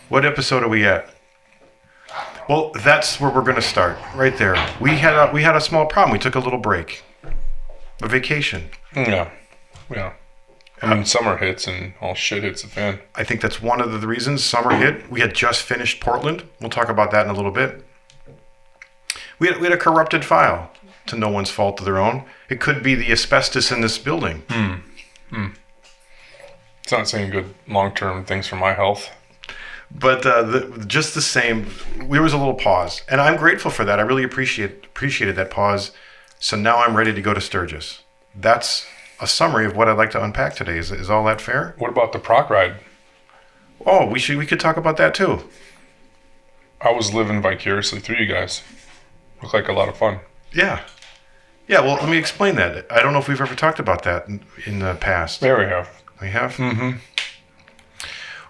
What episode are we at? Well, that's where we're going to start, right there. We had a small problem. We took a little break, a vacation. Yeah. I mean, summer hits and all shit hits the fan. I think that's one of the reasons summer hit. We had just finished Portland. We'll talk about that in a little bit. We had a corrupted file, to no one's fault of their own. It could be the asbestos in this building. It's not saying good long-term things for my health. But just the same, there was a little pause. And I'm grateful for that. I really appreciated that pause. So now I'm ready to go to Sturgis. That's a summary of what I'd like to unpack today. Is all that fair? What about the proc ride? Oh, we could talk about that too. I was living vicariously through you guys. Looked like a lot of fun. Yeah. Yeah, well, let me explain that. I don't know if we've ever talked about that in the past. Yeah, we have. We have? Mm-hmm.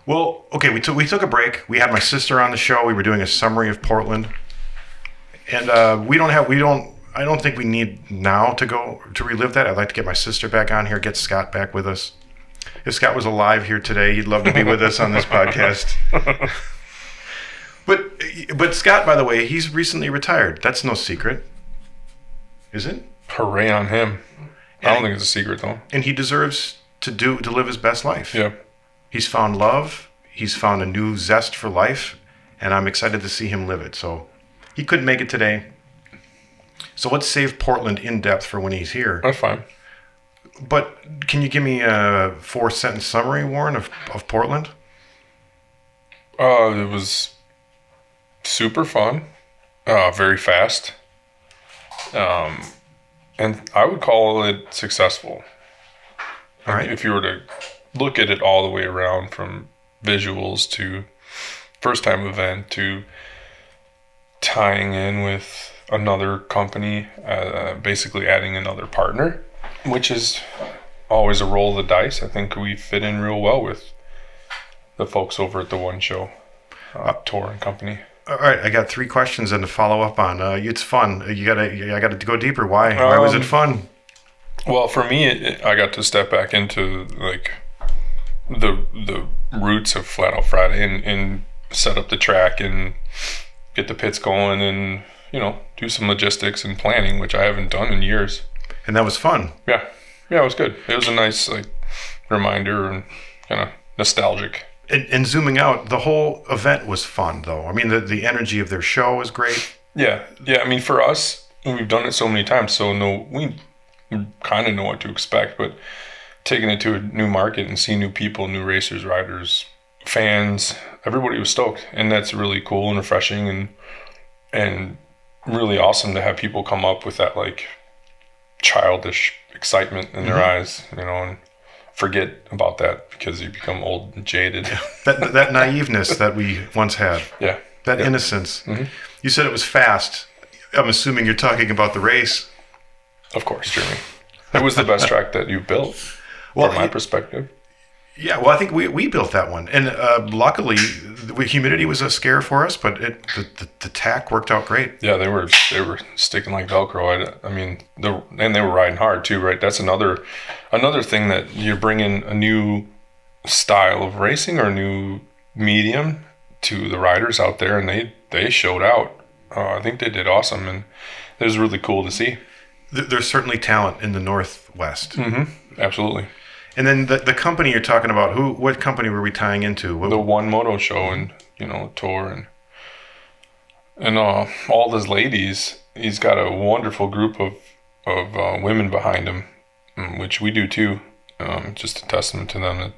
Well, okay, we took a break. We had my sister on the show. We were doing a summary of Portland. And I don't think we need now to relive that. I'd like to get my sister back on here, get Scott back with us. If Scott was alive here today, he'd love to be with us on this podcast. But Scott, by the way, he's recently retired. That's no secret. Is it? Hooray on him. I don't think it's a secret, though. And he deserves to live his best life. Yeah. He's found love. He's found a new zest for life. And I'm excited to see him live it. So he couldn't make it today. So let's save Portland in depth for when he's here. That's fine. But can you give me a 4-sentence summary, Warren, of Portland? It was super fun. Very fast. And I would call it successful. All right. If you were to look at it all the way around, from visuals to first time event to tying in with another company, basically adding another partner, which is always a roll of the dice. I think we fit in real well with the folks over at the One Show Tour and Company. All right, I got 3 questions and to follow up on. It's fun. I got to go deeper. Why was it fun? Well, for me, I got to step back into like the roots of Flat Out Friday and set up the track and get the pits going and do some logistics and planning, which I haven't done in years. And that was fun. Yeah, it was good. It was a nice reminder and kind of nostalgic. And zooming out, the whole event was fun, though. I mean, the energy of their show was great. Yeah. I mean, for us, we've done it so many times, so we kind of know what to expect. But taking it to a new market and seeing new people, new racers, riders, fans, everybody was stoked, and that's really cool and refreshing and really awesome to have people come up with that childish excitement in their eyes, and forget about that because you become old and jaded. that naiveness that we once had. Yeah. That innocence. Mm-hmm. You said it was fast. I'm assuming you're talking about the race. Of course, Jeremy. It was the best track that you've built, from my perspective. Yeah, well, I think we built that one. And luckily, the humidity was a scare for us, but the tack worked out great. Yeah, they were sticking like Velcro. I mean, and they were riding hard too, right? That's another thing, that you're bringing a new style of racing or a new medium to the riders out there, and they showed out. I think they did awesome, and it was really cool to see. There's certainly talent in the Northwest. Mm-hmm. Absolutely. And then the company you're talking about, what company were we tying into? The One Moto Show and, tour and all those ladies. He's got a wonderful group of women behind him, which we do too. Just a testament to them to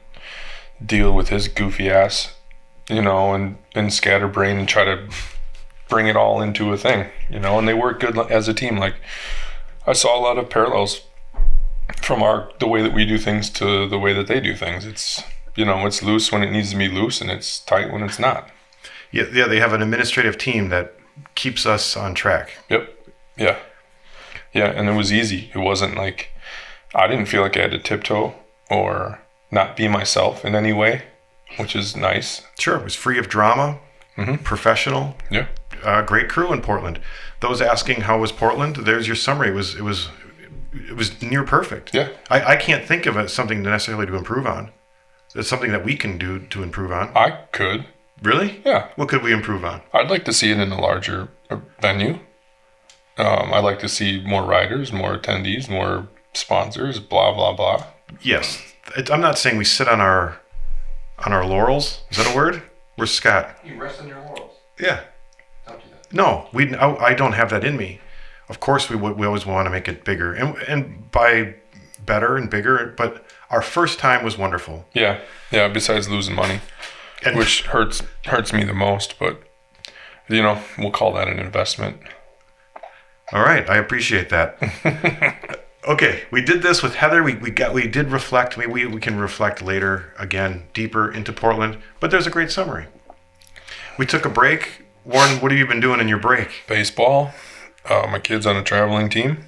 deal with his goofy ass, and scatterbrain and try to bring it all into a thing, and they work good as a team. Like, I saw a lot of parallels from the way that we do things to the way that they do things. It's it's loose when it needs to be loose, and it's tight when it's not. Yeah. They have an administrative team that keeps us on track. Yep. Yeah. And it was easy. It wasn't like I didn't feel like I had to tiptoe or not be myself in any way, which is nice. Sure, it was free of drama, professional. Yeah. Great crew in Portland. Those asking how was Portland, there's your summary. It it was near perfect. Yeah. I can't think of it something necessarily to improve on. It's something that we can do to improve on. I could. Really? Yeah. What could we improve on? I'd like to see it in a larger venue. I'd like to see more riders, more attendees, more sponsors, blah, blah, blah. Yes. I'm not saying we sit on our laurels. Is that a word? Where's Scott? You rest on your laurels. Yeah. Don't do that. No, I don't have that in me. Of course, we always want to make it bigger, and by better and bigger. But our first time was wonderful. Yeah. Besides losing money, which hurts me the most. But we'll call that an investment. All right, I appreciate that. Okay, we did this with Heather. We did reflect. We can reflect later again, deeper into Portland. But there's a great summary. We took a break. Warren, what have you been doing in your break? Baseball. My kid's on a traveling team.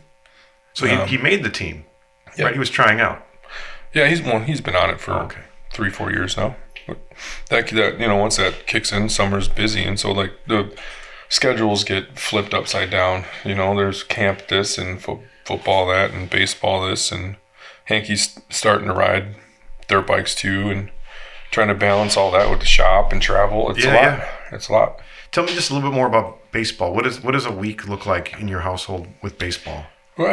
So he made the team. Yeah. Right, he was trying out. Yeah, he's been on it for 3-4 years now. But that once that kicks in, summer's busy, and so like the schedules get flipped upside down. There's camp this and football that and baseball this, and Hankey's starting to ride dirt bikes too, and trying to balance all that with the shop and travel. It's a lot. Yeah. It's a lot. Tell me just a little bit more about baseball. What does a week look like in your household with baseball? Well,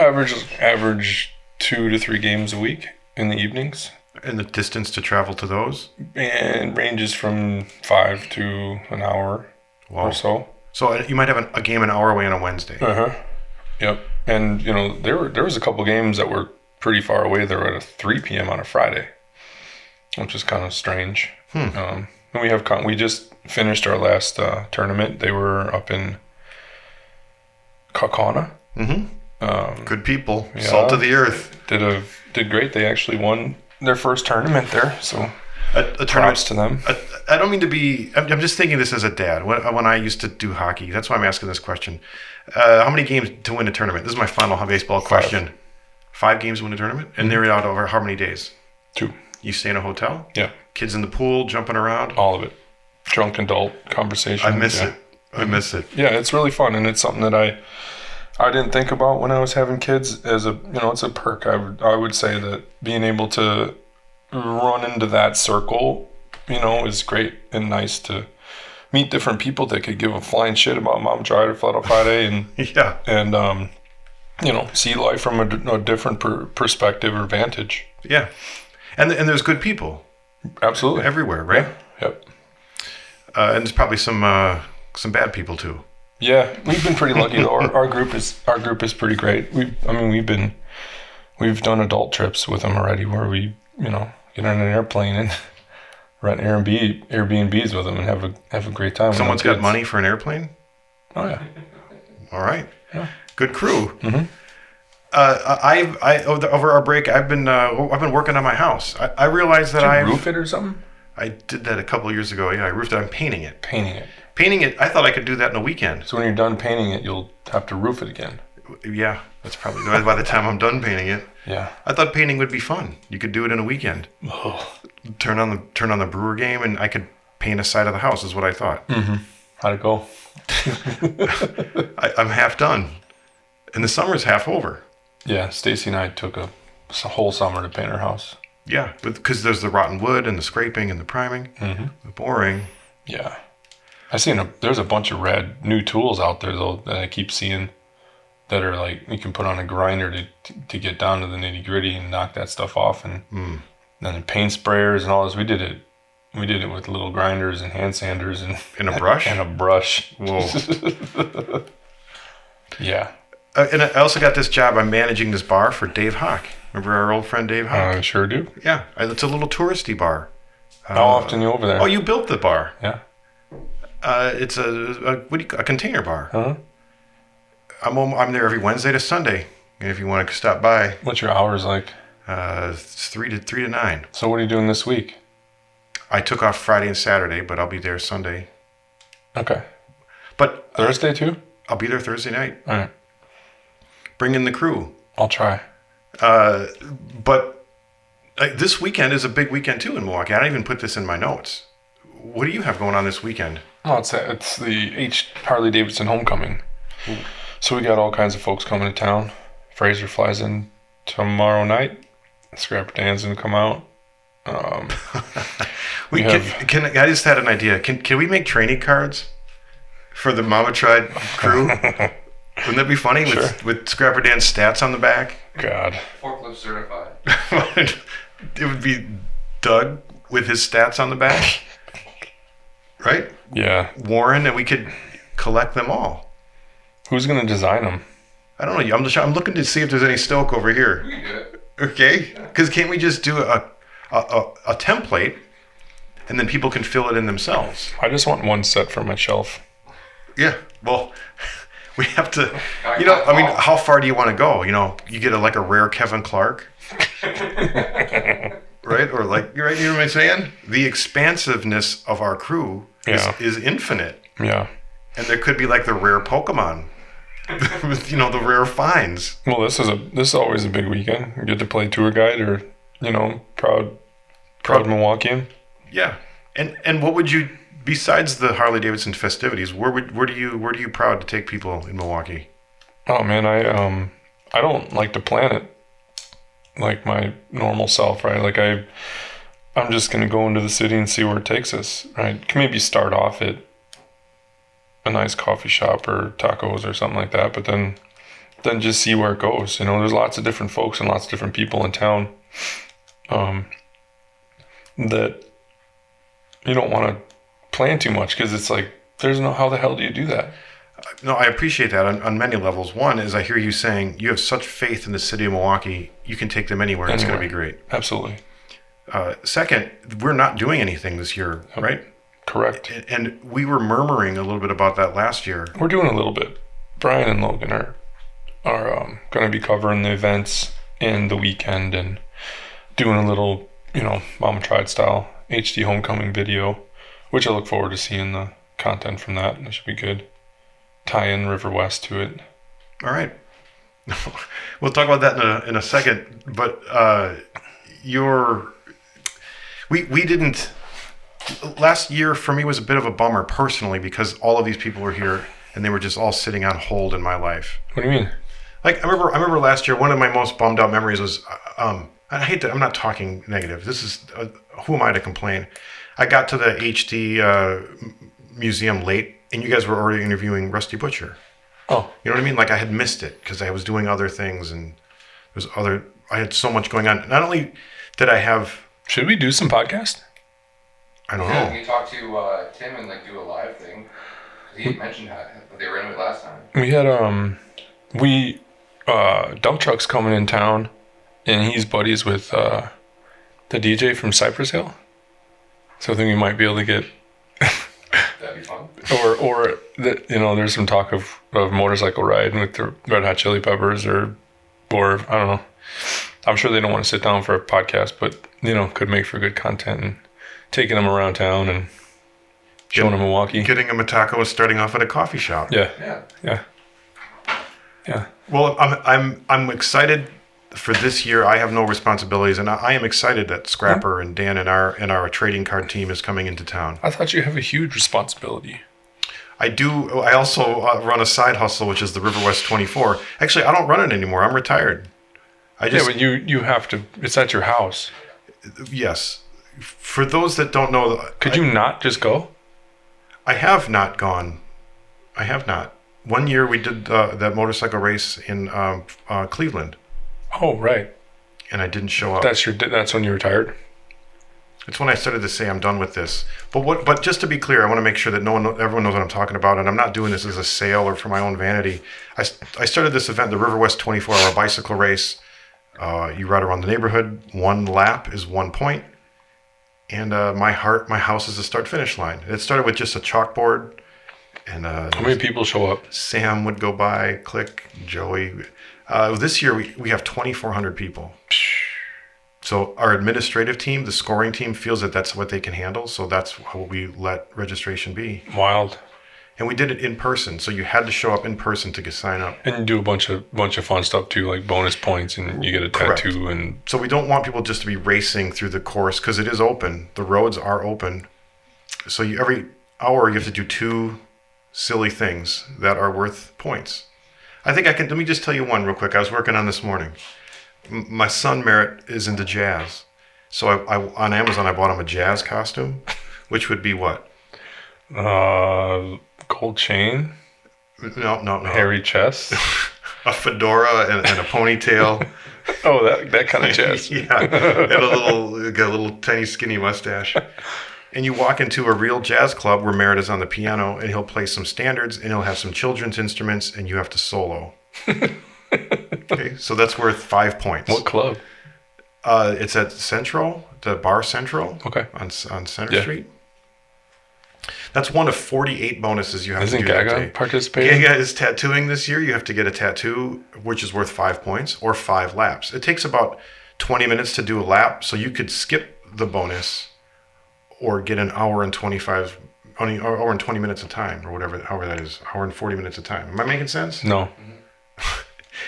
average 2 to 3 games a week in the evenings. And the distance to travel to those? And ranges from 5 to an hour or so. So you might have a game an hour away on a Wednesday. Yep. And there was a couple games that were pretty far away. They were at a 3 p.m. on a Friday, which is kind of strange. And we just finished our last tournament. They were up in Kaukauna. Mm-hmm. Good people, yeah, salt of the earth. Did great. They actually won their first tournament there. So a props to them. I don't mean to be. I'm just thinking this as a dad. When I used to do hockey, that's why I'm asking this question. How many games to win a tournament? This is my final baseball question. 5 games to win a tournament, and they're out over how many days? 2. You stay in a hotel? Yeah. Kids in the pool, jumping around. All of it. Drunk adult conversation. I miss it. I miss it. Yeah, it's really fun, and it's something that I didn't think about when I was having kids. As it's a perk. I would say that being able to run into that circle, is great and nice to meet different people that could give a flying shit about Mom tried or Flat Out Friday, and yeah, and see life from a different perspective or vantage. Yeah, and there's good people. Absolutely. Everywhere, right? Yeah. Yep. And there's probably some bad people too. Yeah, we've been pretty lucky though. Our group is pretty great. We've done adult trips with them already, where we get on an airplane and rent Airbnbs with them and have a great time. Someone's got money for an airplane? Oh yeah. All right. Yeah. Good crew. Mm-hmm. Over our break, I've been working on my house. I realized that Did you roof it or something? I did that a couple of years ago. Yeah, I roofed it. I'm painting it. Painting it. I thought I could do that in a weekend. So when you're done painting it, you'll have to roof it again. Yeah, that's probably by the time I'm done painting it. Yeah. I thought painting would be fun. You could do it in a weekend. Oh. Turn on the brewer game, and I could paint a side of the house. Is what I thought. Mm-hmm. How'd it go? I'm half done, and the summer's half over. Yeah, Stacy and I took a whole summer to paint our house. Yeah, because there's the rotten wood and the scraping and the priming, the boring. Yeah, there's a bunch of rad new tools out there though that I keep seeing that are like you can put on a grinder to get down to the nitty gritty and knock that stuff off, and then the paint sprayers and all this. We did it with little grinders and hand sanders and a brush. And a brush. Whoa. Yeah. And I also got this job. I'm managing this bar for Dave Hawk. Remember our old friend Dave Hawk? I sure do. Yeah, it's a little touristy bar. How often are you over there? Oh, you built the bar. Yeah. It's a container bar. Uh-huh. I'm there every Wednesday to Sunday. And if you want to stop by, what's your hours like? It's 3 to 9. So what are you doing this week? I took off Friday and Saturday, but I'll be there Sunday. Okay. But Thursday too? I'll be there Thursday night. All right. Bring in the crew. I'll try. But this weekend is a big weekend too in Milwaukee. I don't even put this in my notes. What do you have going on this weekend? Oh, it's the Harley Davidson homecoming. Ooh. So we got all kinds of folks coming to town. Fraser flies in tomorrow night. Scrapper Dan's gonna come out. We can. I just had an idea. Can we make training cards for the Mama Tried crew? Wouldn't that be funny with Scrapper Dan's stats on the back? God. Forklift certified. It would be Doug with his stats on the back, right? Yeah. Warren, and we could collect them all. Who's gonna design them? I don't know. I'm looking to see if there's any stoke over here. We can do it. Okay, because can't we just do a template, and then people can fill it in themselves? I just want one set for my shelf. Yeah. Well, we have to. You know, I mean, how far do you want to go? You know, you get like a rare Kevin Clark, right? Or like, right? You know what I'm saying? The expansiveness of our crew is infinite. Yeah. And there could be like the rare Pokemon. With, you know, the rare finds. Well, this is always a big weekend. You get to play tour guide or, you know, proud Milwaukeean. Yeah. And what would you, besides the Harley Davidson festivities, where do you proud to take people in Milwaukee? Oh man, I don't like to plan it like my normal self, right? Like I'm just gonna go into the city and see where it takes us, right? Can maybe start off at a nice coffee shop or tacos or something like that, but then just see where it goes. You know, there's lots of different folks and lots of different people in town that you don't want to plan too much, because it's like, there's no, how the hell do you do that? No, I appreciate that on many levels. One is, I hear you saying you have such faith in the city of Milwaukee, you can take them anywhere. It's going to be great. Absolutely. Second, we're not doing anything this year, right? Correct. And we were murmuring a little bit about that last year. We're doing a little bit. Brian and Logan are going to be covering the events and the weekend and doing a little, you know, Mama Tried style HD homecoming video, which I look forward to seeing the content from that. It should be good. Tie in River West to it. All right. We'll talk about that in a second. But we didn't. Last year for me was a bit of a bummer personally, because all of these people were here and they were just all sitting on hold in my life. What do you mean? Like I remember last year, one of my most bummed out memories was I hate that I'm not talking negative. This is who am I to complain? I got to the HD museum late, and you guys were already interviewing Rusty Butcher. Oh, you know what I mean? Like I had missed it because I was doing other things, and I had so much going on. Not only did I have. Should we do some podcast? I don't know. We talked to Tim and like do a live thing. He had mentioned that they were into it last time. We had dump trucks coming in town, and he's buddies with the DJ from Cypress Hill. So I think we might be able to get. That'd be fun. Or that, you know, there's some talk of motorcycle riding with the Red Hot Chili Peppers or I don't know. I'm sure they don't want to sit down for a podcast, but you know, could make for good content and taking them around town and showing them Milwaukee. Getting them a taco and starting off at a coffee shop. Yeah. Well, I'm excited for this year. I have no responsibilities, and I am excited that Scrapper and Dan and our trading card team is coming into town. I thought you have a huge responsibility. I do. I also run a side hustle, which is the River West 24. Actually, I don't run it anymore. I'm retired. But you have to. It's at your house. Yes. For those that don't know, could you not just go? I have not gone. I have not. One year we did that motorcycle race in Cleveland. Oh, right. And I didn't show up. That's when you retired? It's when I started to say I'm done with this. But just to be clear, I want to make sure that everyone knows what I'm talking about, and I'm not doing this as a sale or for my own vanity. I started this event, the River West 24-hour bicycle race. You ride around the neighborhood. 1 lap is 1 point. And my house is the start-finish line. It started with just a chalkboard. And how many people show up? Sam would go by, Click, Joey. This year we have 2,400 people. So our administrative team, the scoring team, feels that that's what they can handle. So that's how we let registration be. Wild. And we did it in person, so you had to show up in person to sign up. And you do a bunch of fun stuff too, like bonus points, and you get a tattoo. And so we don't want people just to be racing through the course, because it is open. The roads are open. So every hour you have to do 2 silly things that are worth points. I think I can. Let me just tell you one real quick. I was working on this morning. My son Merritt is into jazz, so I on Amazon I bought him a jazz costume, which would be what? Gold chain, No. hairy chest. A fedora and a ponytail. Oh, that kind of chest. Yeah, and got a little tiny skinny mustache. And you walk into a real jazz club where Merritt is on the piano, and he'll play some standards, and he'll have some children's instruments, and you have to solo. Okay, so that's worth 5 points. What club? It's at Central, the Bar Central. Okay. On Center Street. That's one of 48 bonuses you have Isn't to do that Gaga day. participating? Gaga is tattooing this year. You have to get a tattoo, which is worth 5 points, or 5 laps. It takes about 20 minutes to do a lap, so you could skip the bonus or get an hour and 25, hour and 20 minutes of time, or whatever, however that is, hour and 40 minutes of time. Am I making sense? No.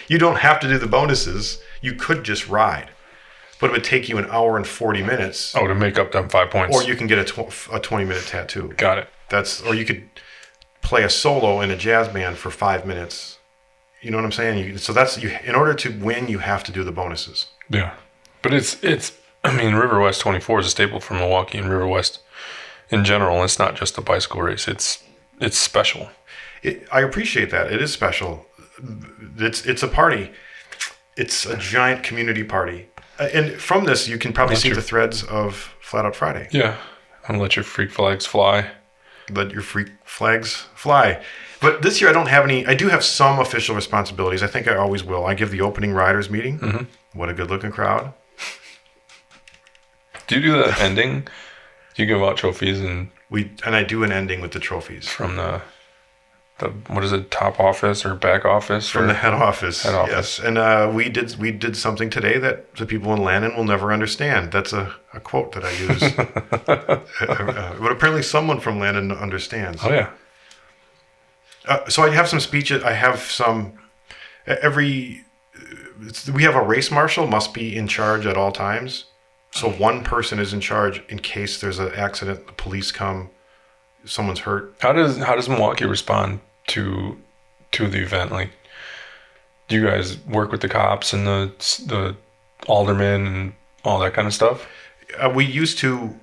You don't have to do the bonuses. You could just ride. But it would take you an hour and 40 minutes. Oh, to make up them 5 points. Or you can get a 20-minute tattoo. Got it. Or you could play a solo in a jazz band for 5 minutes. You know what I'm saying? In order to win, you have to do the bonuses. Yeah. But River West 24 is a staple for Milwaukee, and River West in general. It's not just a bicycle race. It's special. I appreciate that. It is special. It's a party. It's a giant community party. And from this, you can probably see the threads of Flat Out Friday. Yeah. And let your freak flags fly. Let your freak flags fly. But this year, I don't have any. I do have some official responsibilities. I think I always will. I give the opening riders meeting. Mm-hmm. What a good-looking crowd. Do you do the ending? Do you give out trophies and I do an ending with the trophies from the what is it, top office or back office? From the head office. Head office. Yes. And we did something today that the people in Landon will never understand. That's a quote that I use. But apparently someone from Landon understands. Oh, yeah. So I have some speeches. I have some... We have a race marshal must be in charge at all times. So one person is in charge in case there's an accident, the police come, someone's hurt. How does Milwaukee respond to the event? Like, do you guys work with the cops and the aldermen and all that kind of stuff? We used to,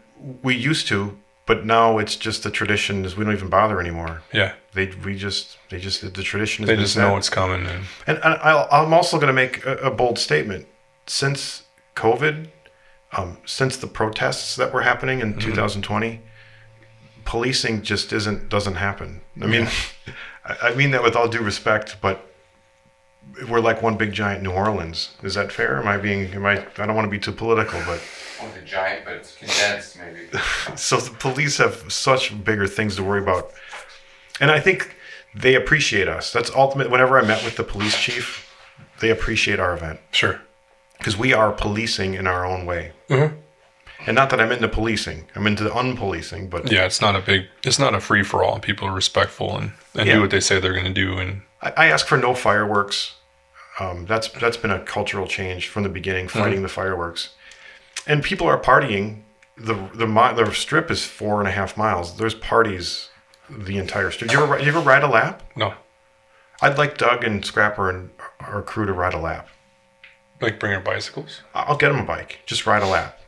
but now it's just the tradition is we don't even bother anymore. Yeah. The tradition is they just know it's coming. And I'm also going to make a bold statement. Since COVID, since the protests that were happening in 2020, policing just doesn't happen. I mean, I mean that with all due respect, but we're like one big giant New Orleans. Is that fair? I don't want to be too political, but It's a giant, but it's condensed, maybe. So the police have such bigger things to worry about. And I think they appreciate us. That's ultimate. Whenever I met with the police chief, they appreciate our event. Sure. Because we are policing in our own way. Mm-hmm. And not that I'm into policing. I'm into unpolicing, but... Yeah, it's not a free-for-all. People are respectful and do what they say they're going to do. And I ask for no fireworks. That's been a cultural change from the beginning, fighting the fireworks. And people are partying. The strip is 4.5 miles. There's parties the entire strip. You ever ride a lap? No. I'd like Doug and Scrapper and our crew to ride a lap. Like bring our bicycles? I'll get them a bike. Just ride a lap.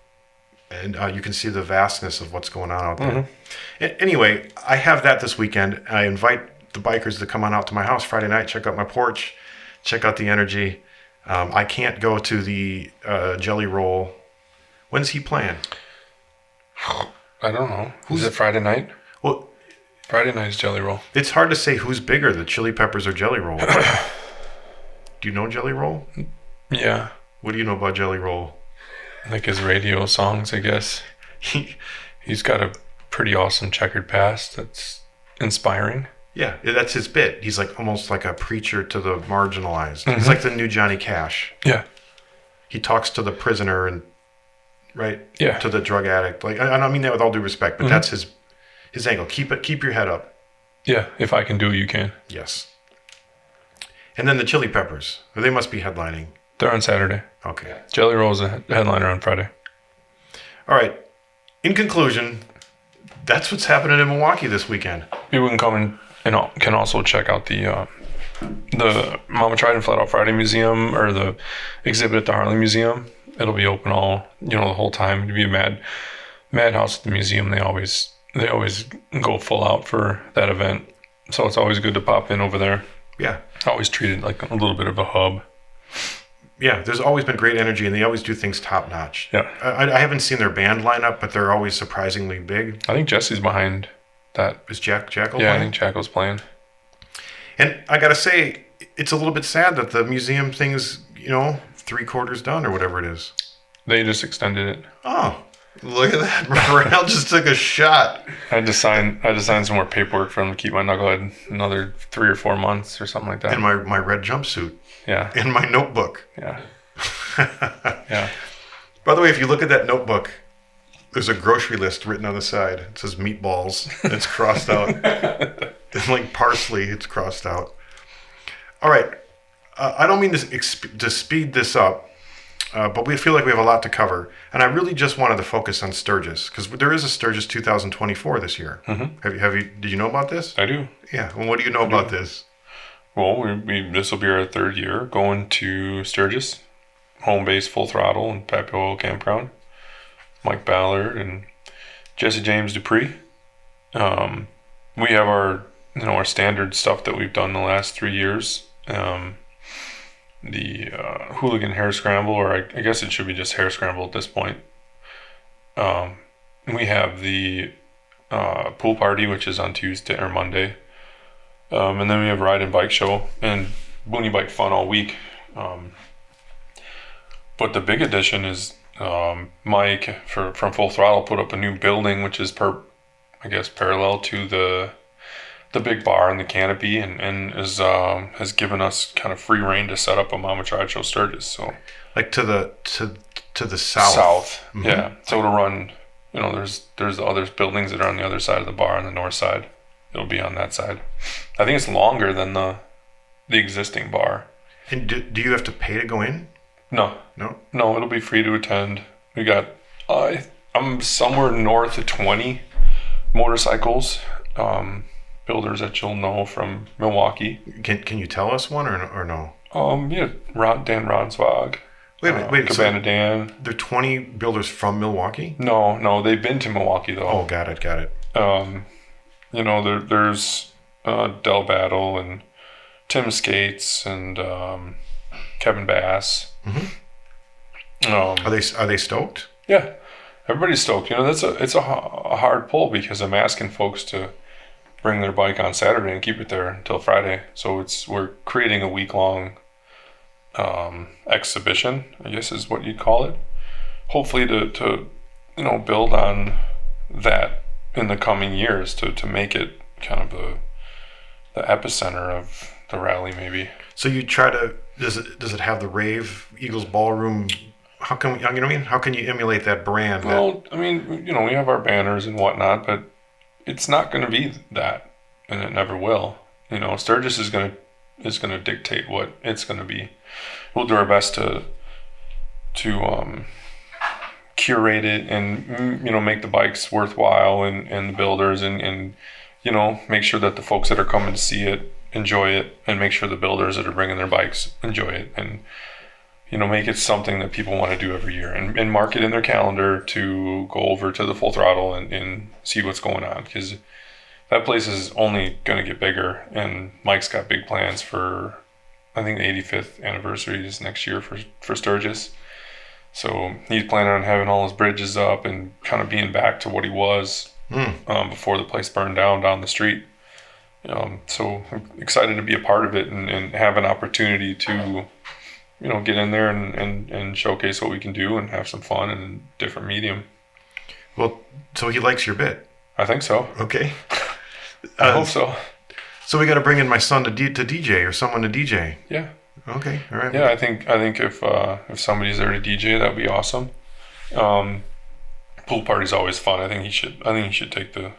And you can see the vastness of what's going on out there. Mm-hmm. Anyway, I have that this weekend. I invite the bikers to come on out to my house Friday night, check out my porch, check out the energy. I can't go to the Jelly Roll. When's he playing? I don't know. Is it Friday night? Well, Friday night is Jelly Roll. It's hard to say who's bigger, the Chili Peppers or Jelly Roll. Do you know Jelly Roll? Yeah. What do you know about Jelly Roll? Like his radio songs, I guess. He's got a pretty awesome checkered past that's inspiring. Yeah, that's his bit. He's like almost like a preacher to the marginalized. Mm-hmm. He's like the new Johnny Cash. Yeah. He talks to the prisoner and to the drug addict. Like I don't mean that with all due respect, but that's his angle. Keep your head up. Yeah, if I can do it, you can. Yes. And then the Chili Peppers. They must be headlining. They're on Saturday. Okay. Jelly Roll's a headliner on Friday. All right. In conclusion, that's what's happening in Milwaukee this weekend. People can come and can also check out the the Mama Tried and Flat Out Friday Museum or the exhibit at the Harley Museum. It'll be open all the whole time. It'd be a madhouse at the museum. They always go full out for that event, so it's always good to pop in over there. Yeah. Always treated like a little bit of a hub. Yeah, there's always been great energy, and they always do things top notch. Yeah. I haven't seen their band lineup, but they're always surprisingly big. I think Jesse's behind that. Is Jackal? Yeah, playing? I think Jackal's playing. And I gotta say, it's a little bit sad that the museum thing's 3/4 done or whatever it is. They just extended it. Oh, look at that! Morale just took a shot. I had to sign some more paperwork for him to keep my knucklehead another 3 or 4 months or something like that. And my red jumpsuit. Yeah. And my notebook. Yeah. Yeah. By the way, if you look at that notebook, there's a grocery list written on the side. It says meatballs. And it's crossed out. It's like parsley. It's crossed out. All right. I don't mean to speed this up, but we feel like we have a lot to cover. And I really just wanted to focus on Sturgis, because there is a Sturgis 2024 this year. Mm-hmm. Did you know about this? I do. Yeah. Well, what do you know about this? Well, this will be our 3rd year going to Sturgis, home base Full Throttle and Papio Campground. Mike Ballard and Jesse James Dupree. We have our standard stuff that we've done the last 3 years. The Hooligan Hair Scramble, or I guess it should be just Hair Scramble at this point. We have the pool party, which is on Tuesday or Monday. And then we have Ride and Bike Show and Boonie Bike Fun all week. But the big addition is Mike from Full Throttle put up a new building, which is parallel to the big bar and the canopy, and has given us kind of free reign to set up a Mama Tried Show Sturgis. So like to the south. South, Mm-hmm. yeah. So it'll run. There's the other buildings that are on the other side of the bar on the north side. It'll be on that side. I think it's longer than the existing bar. And do you have to pay to go in? No, it'll be free to attend. We got I'm somewhere north of 20 motorcycles, builders that you'll know from Milwaukee. Can you tell us one or no? Yeah, Dan Ronsvag. Wait. Cabana Dan. There are 20 builders from Milwaukee? No, they've been to Milwaukee though. Oh, got it. There's Del Battle and Tim Skates and Kevin Bass. Mm-hmm. Are they stoked? Yeah, everybody's stoked. It's a hard pull because I'm asking folks to bring their bike on Saturday and keep it there until Friday. So we're creating a week-long exhibition, I guess is what you'd call it. Hopefully to build on that in the coming years to make it kind of the epicenter of the rally, maybe. So you try to does it have the rave Eagles Ballroom? How can how can you emulate that brand? Well, we have our banners and whatnot, but it's not going to be that, and it never will. Sturgis is going to dictate what it's going to be. We'll do our best to curate it and make the bikes worthwhile and the builders and make sure that the folks that are coming to see it enjoy it, and make sure the builders that are bringing their bikes enjoy it, and make it something that people want to do every year, and mark it in their calendar to go over to the Full Throttle and see what's going on, because that place is only going to get bigger, and Mike's got big plans for, I think, the 85th anniversary is next year for Sturgis. So he's planning on having all his bridges up and kind of being back to what he was before the place burned down the street. So I'm excited to be a part of it and have an opportunity to, get in there and showcase what we can do and have some fun in a different medium. Well, so he likes your bit. I think so. Okay. I hope so. So we got to bring in my son to DJ or someone to DJ. Yeah. Okay. All right. Yeah, I think if somebody's there to DJ, that'd be awesome. Pool party's always fun. I think he should take the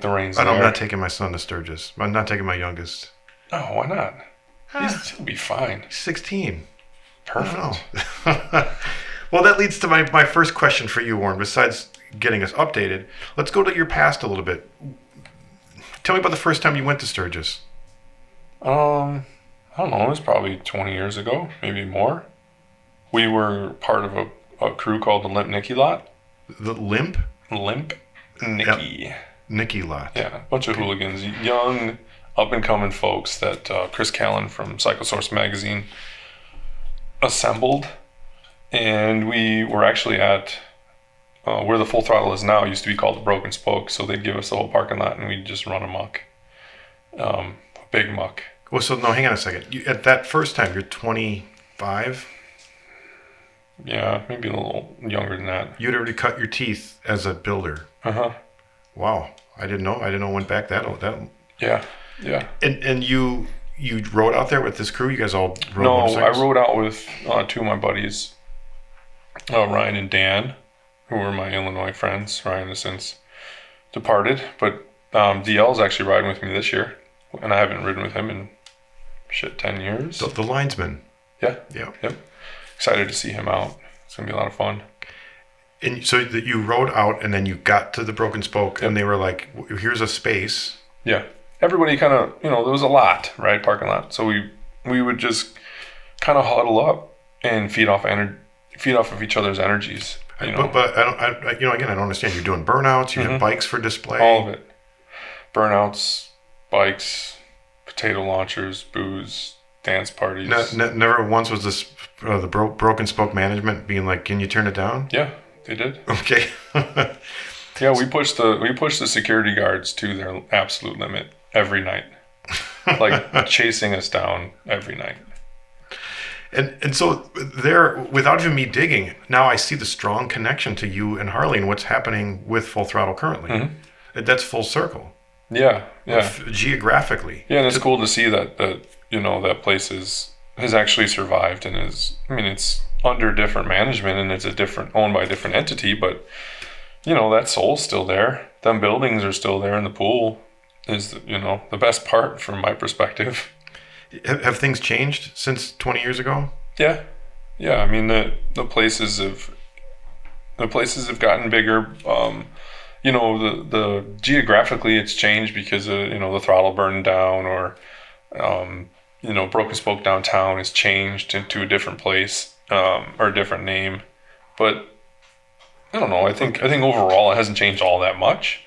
reins. I'm not taking my son to Sturgis. I'm not taking my youngest. Oh, why not? He'll be fine. He's 16. Perfect. Well, that leads to my first question for you, Warren. Besides getting us updated, let's go to your past a little bit. Tell me about the first time you went to Sturgis. I don't know. It was probably 20 years ago, maybe more. We were part of a crew called the Limp Nicky Lot. The Limp? Limp Nicky. Nicky Lot. Yeah, a bunch of hooligans, young, up and coming folks that Chris Callan from Cycle Source magazine assembled, and we were actually at where the Full Throttle is now. Used to be called the Broken Spoke, so they'd give us the whole parking lot, and we'd just run amok, big muck. Well, so no, hang on a second. At that first time, you're 25. Yeah, maybe a little younger than that. You'd already cut your teeth as a builder. Wow, I didn't know. It went back that old. Yeah. And you rode out there with this crew? You guys all rode No, motorcycles? I rode out with two of my buddies, Ryan and Dan, who were my Illinois friends. Ryan has since departed, but DL's actually riding with me this year, and I haven't ridden with him in 10 years. The linesman. Yeah. Yep. Excited to see him out. It's gonna be a lot of fun. And so that you rode out, and then you got to the Broken Spoke, and they were like, "Here's a space." Yeah. Everybody kind of, there was a lot, right? Parking lot. So we would just kind of huddle up and feed off of each other's energies. But again, I don't understand. You're doing burnouts. You have bikes for display. All of it. Burnouts, bikes, potato launchers, booze, dance parties. Never once was this the Broken Spoke management being like, "Can you turn it down?" Yeah, they did. Okay. Yeah, we pushed the security guards to their absolute limit every night, like chasing us down every night. And so there, without even me digging, now I see the strong connection to you and Harley and what's happening with Full Throttle currently. That's full circle. Yeah. Geographically. Yeah, and it's cool to see that that place has actually survived and it's under different management and it's owned by a different entity, but that soul's still there. Them buildings are still there, and the pool is the best part from my perspective. Have things changed since 20 years ago? Yeah. I mean the places have gotten bigger. The geographically it's changed because the throttle burned down, or Broken Spoke downtown has changed into a different place or a different name, but I don't know. I think overall it hasn't changed all that much,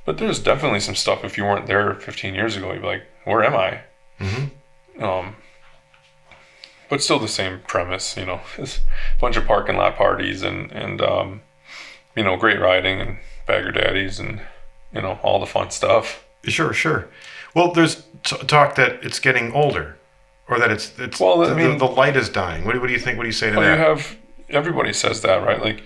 but there's definitely some stuff. If you weren't there 15 years ago, you'd be like, "Where am I?" But still the same premise. It's a bunch of parking lot parties and great riding and bagger daddies and all the fun stuff. Sure. Well, there's talk that it's getting older, or that it's the light is dying. What do you think? What do you say to that? Everybody says that, right? Like,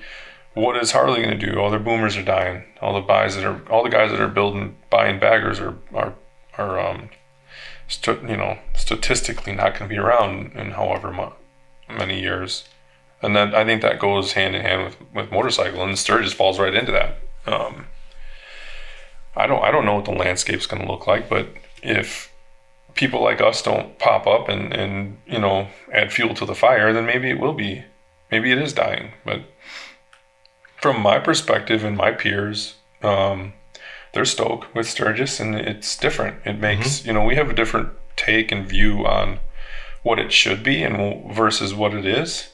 what is Harley going to do? All their boomers are dying. All the guys that are buying baggers are statistically not going to be around in however many years. And then I think that goes hand in hand with motorcycle, and Sturgis falls right into that. I don't know what the landscape's going to look like, but if people like us don't pop up and add fuel to the fire, then maybe it is dying. But from my perspective and my peers, they're stoked with Sturgis, and it's different. It makes we have a different take and view on what it should be and versus what it is.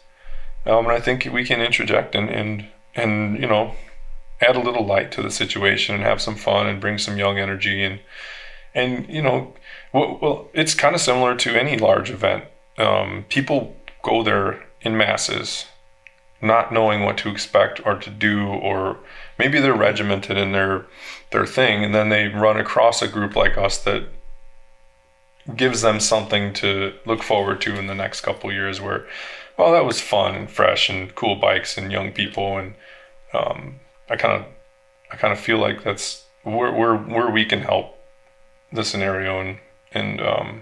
And I think we can interject and add a little light to the situation and have some fun and bring some young energy and well, it's kind of similar to any large event. People go there in masses, not knowing what to expect or to do, or maybe they're regimented in their thing, and then they run across a group like us that gives them something to look forward to in the next couple of years, where, well, that was fun and fresh and cool bikes and young people, and I kind of feel like that's where we can help the scenario and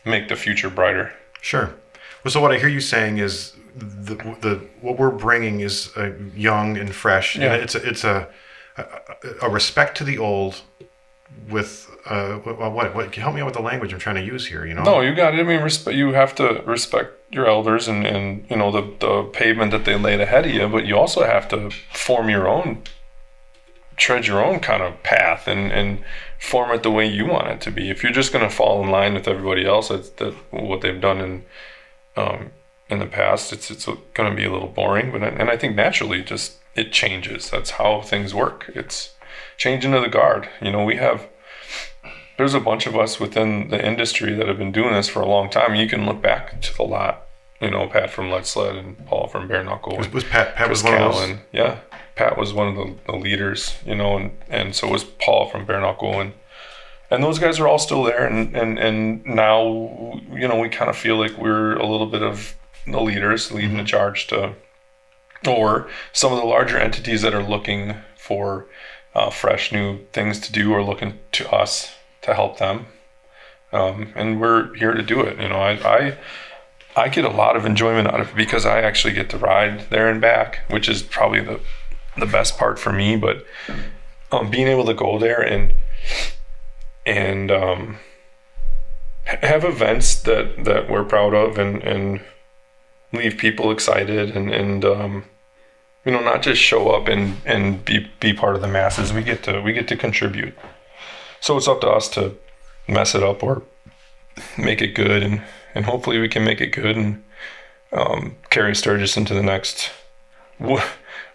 make the future brighter. Sure. Well, so what I hear you saying is the what we're bringing is young and fresh. Yeah. And it's a respect to the old with what help me out with the language I'm trying to use here. No, you got it. I mean, you have to respect your elders and the pavement that they laid ahead of you, but you also have to form your own tread your own kind of path and form it the way you want it to be. If you're just going to fall in line with everybody else, what they've done in the past, it's going to be a little boring. And I think naturally just it changes. That's how things work. It's changing of the guard. There's a bunch of us within the industry that have been doing this for a long time. You can look back to the lot. Pat from Lead Sled and Paul from Bare Knuckle. Was Pat was one of those? Yeah, Pat was one of the leaders, and so was Paul from Bare Knuckle, and those guys are all still there, and now, we kind of feel like we're a little bit of the leaders leading the charge or some of the larger entities that are looking for fresh new things to do, or looking to us to help them, and we're here to do it. I get a lot of enjoyment out of it because I actually get to ride there and back, which is probably the best part for me. But being able to go there and have events that we're proud of and leave people excited and not just show up and be part of the masses. We get to contribute. So it's up to us to mess it up or make it good, and hopefully we can make it good and carry Sturgis into the next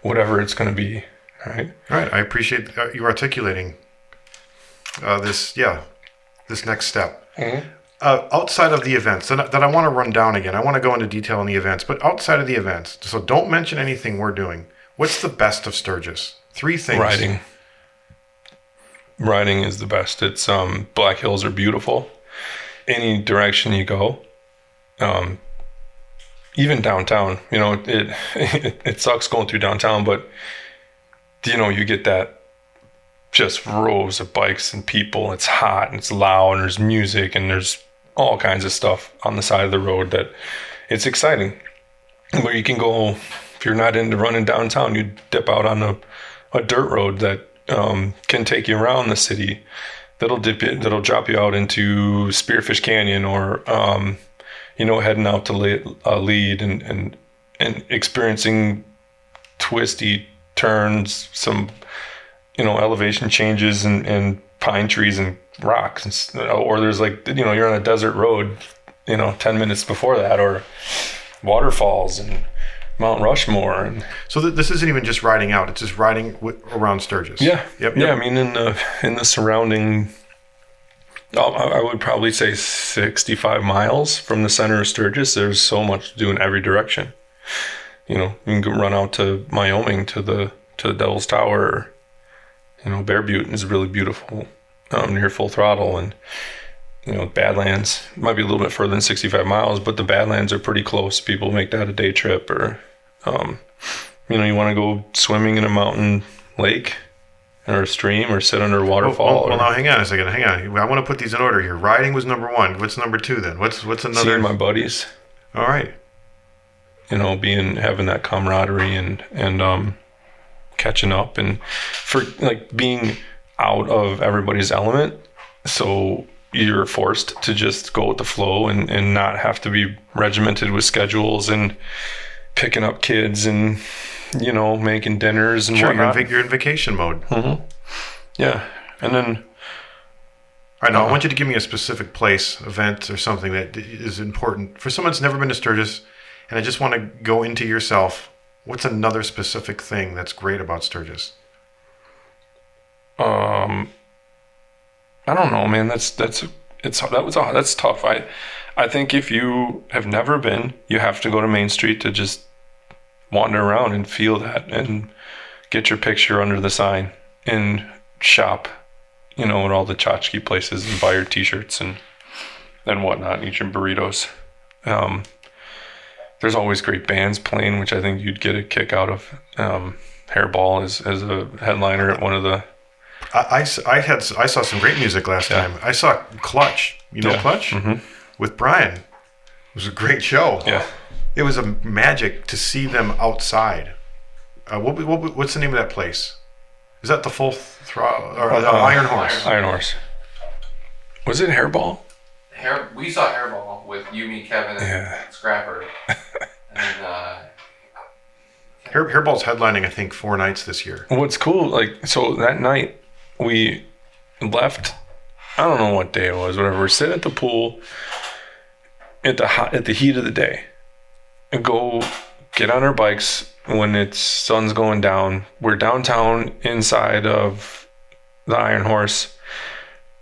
whatever it's going to be. Right. Right. I appreciate you articulating this next step. Mm-hmm. Outside of the events that I want to run down again, I want to go into detail on the events, but outside of the events, so don't mention anything we're doing. What's the best of Sturgis? 3 things. Riding is the best. It's Black Hills are beautiful. Any direction you go. Even downtown, it sucks going through downtown, but you get that just rows of bikes and people. It's hot and it's loud and there's music and there's all kinds of stuff on the side of the road that it's exciting. Where you can go, if you're not into running downtown, you dip out on a dirt road that can take you around the city. That'll drop you out into Spearfish Canyon or heading out to Lead and experiencing twisty turns, some elevation changes and pine trees and rocks, or there's you're on a desert road 10 minutes before that, or waterfalls and Mount Rushmore. And so this isn't even just riding out; it's just riding around Sturgis. Yeah. Yep. Yeah. I mean, in the surrounding, I would probably say 65 miles from the center of Sturgis. There's so much to do in every direction. You can go run out to Wyoming to the Devil's Tower. Bear Butte is really beautiful near Full Throttle, and Badlands might be a little bit further than 65 miles, but the Badlands are pretty close. People make that a day trip, or you want to go swimming in a mountain lake or a stream, or sit under a waterfall. Well, now hang on a second. Hang on. I want to put these in order here. Riding was number 1. What's number 2 then? What's another? Seeing my buddies. All right. Having that camaraderie and catching up, and for being out of everybody's element. So you're forced to just go with the flow and not have to be regimented with schedules and picking up kids and making dinners and whatnot. You're in vacation mode. Mm-hmm. Yeah. And then all right, now I want you to give me a specific place, event, or something that is important for someone that's never been to Sturgis, and I just want to go into yourself. What's another specific thing that's great about Sturgis? I don't know, man. That's tough. I think if you have never been, you have to go to Main Street to just wander around and feel that, and get your picture under the sign and shop, at all the tchotchke places, and buy your t-shirts and whatnot, eat your burritos. There's always great bands playing, which I think you'd get a kick out of. Hairball as a headliner at one of the. I saw some great music last time. I saw Clutch. Clutch? Mm-hmm. With Brian. It was a great show. Yeah. It was a magic to see them outside. What's the name of that place? Is that the Full Throttle or Iron Horse? Iron Horse. Was it Hairball? We saw Hairball with you, me, Kevin, and Scrapper. And Hairball's headlining, I think, 4 nights this year. What's cool, like, so that night we left, I don't know what day it was, whatever. We're sitting at the pool at the heat of the day and go get on our bikes when it's sun's going down. We're downtown inside of the Iron Horse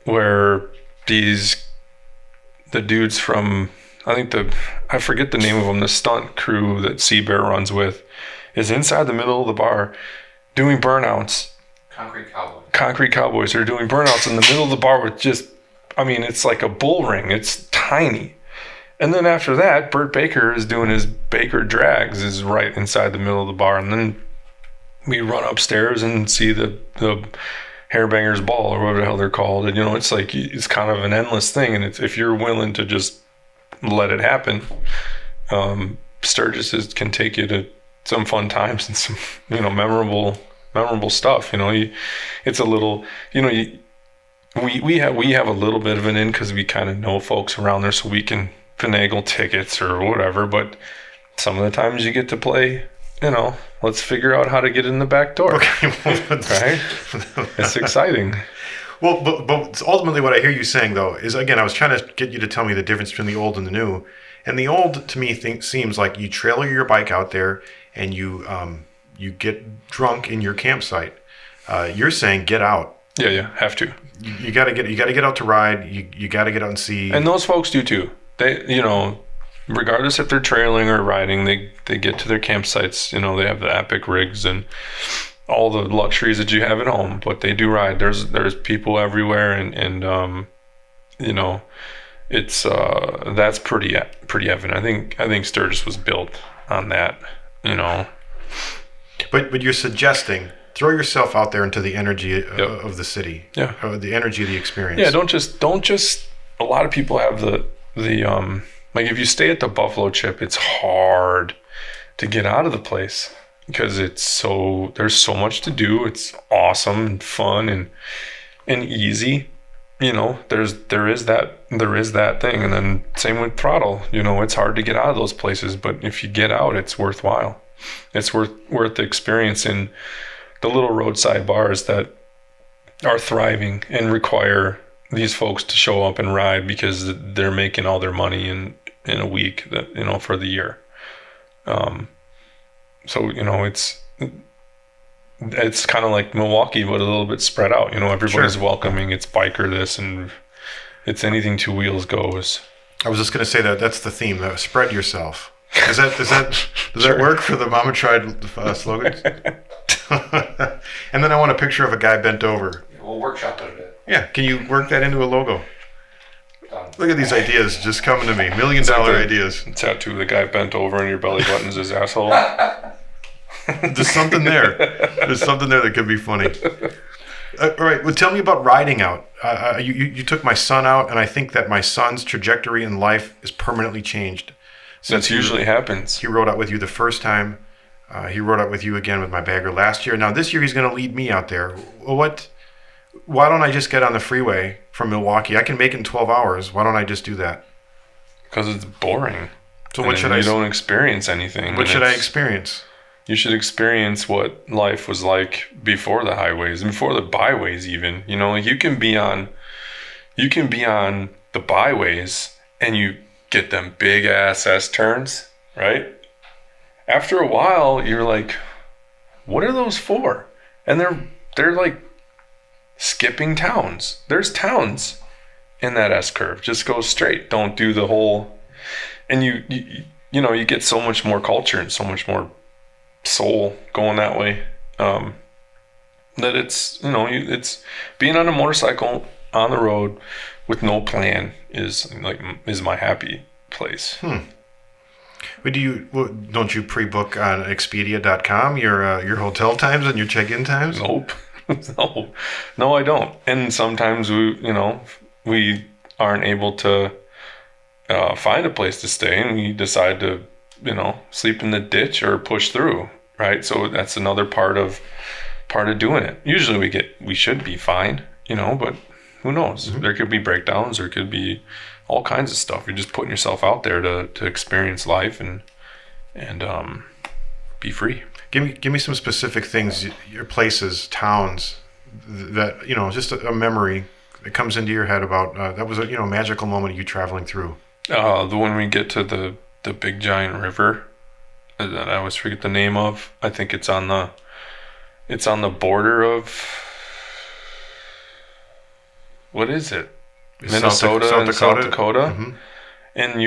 where the dudes from, I forget the name of them, the stunt crew that Sea Bear runs with, is inside the middle of the bar doing burnouts. Concrete Cowboys are doing burnouts in the middle of the bar with it's like a bull ring. It's tiny. And then after that, Burt Baker is doing his Baker Drags is right inside the middle of the bar. And then we run upstairs and see the Hairbangers Ball or whatever the hell they're called. And, it's like, it's kind of an endless thing. And if you're willing to just let it happen, Sturgis can take you to some fun times and some, memorable stuff. It's a little, we have a little bit of an in because we kind of know folks around there, so we can finagle tickets or whatever. But some of the times you get to play, let's figure out how to get in the back door. Okay, right? It's exciting. Well, but ultimately what I hear you saying, though, is, again, I was trying to get you to tell me the difference between the old and the new. And the old, to me, seems like you trailer your bike out there and you get drunk in your campsite. You're saying get out. Yeah, have to. You got to get out to ride. You got to get out and see. And those folks do too. They, regardless if they're trailing or riding, they get to their campsites. They have the epic rigs and all the luxuries that you have at home, but they do ride. There's people everywhere, and it's that's pretty evident. I think Sturgis was built on that. But you're suggesting throw yourself out there into the energy of the city. Yeah. The energy of the experience. Yeah. Don't just. A lot of people have the like, if you stay at the Buffalo Chip, it's hard to get out of the place because there's so much to do. It's awesome and fun and easy. There is that thing. And then same with Throttle. It's hard to get out of those places, but if you get out, it's worthwhile. It's worth the experience in the little roadside bars that are thriving and require these folks to show up and ride because they're making all their money in a week that for the year. So it's kind of like Milwaukee, but a little bit spread out. Everybody's Sure. welcoming. It's biker this, and it's anything two wheels goes. I was just going to say that's the theme. Spread yourself. Does that Sure. work for the Mama Tried slogans? And then I want a picture of a guy bent over. We'll workshop it a bit. Yeah, can you work that into a logo? Done. Look at these ideas just coming to me. $1 million ideas. Tattoo the guy bent over and your belly button's his asshole. There's something there. There's something there that could be funny. All right. Well, tell me about riding out. You took my son out, and I think that my son's trajectory in life is permanently changed. That usually happens. He rode out with you the first time. He rode out with you again with my bagger last year. Now this year he's going to lead me out there. Why don't I just get on the freeway from Milwaukee? I can make it in 12 hours. Why don't I just do that? Because it's boring. So what should I? You don't experience anything. What should I experience? You should experience what life was like before the highways, before the byways even. You can be on the byways and you get them big ass S turns, right? After a while, you're like, what are those for? And they're like skipping towns. There's towns in that S curve. Just go straight. Don't do the whole. And you get so much more culture and so much more soul going that way. That it's being on a motorcycle on the road with no plan is my happy place. But don't you pre-book on Expedia.com your hotel times and your check-in times? Nope. No, I don't. And sometimes we aren't able to find a place to stay, and we decide to sleep in the ditch or push through, right? So that's another part of doing it. Usually we should be fine, but who knows? Mm-hmm. There could be breakdowns, there could be all kinds of stuff. You're just putting yourself out there to experience life and be free. Give me some specific things, your places, towns that just a memory that comes into your head about that was a magical moment of you traveling through. The when we get to the big giant river that I always forget the name of. I think it's on the border of, what is it? Minnesota and South Dakota. Mm-hmm. And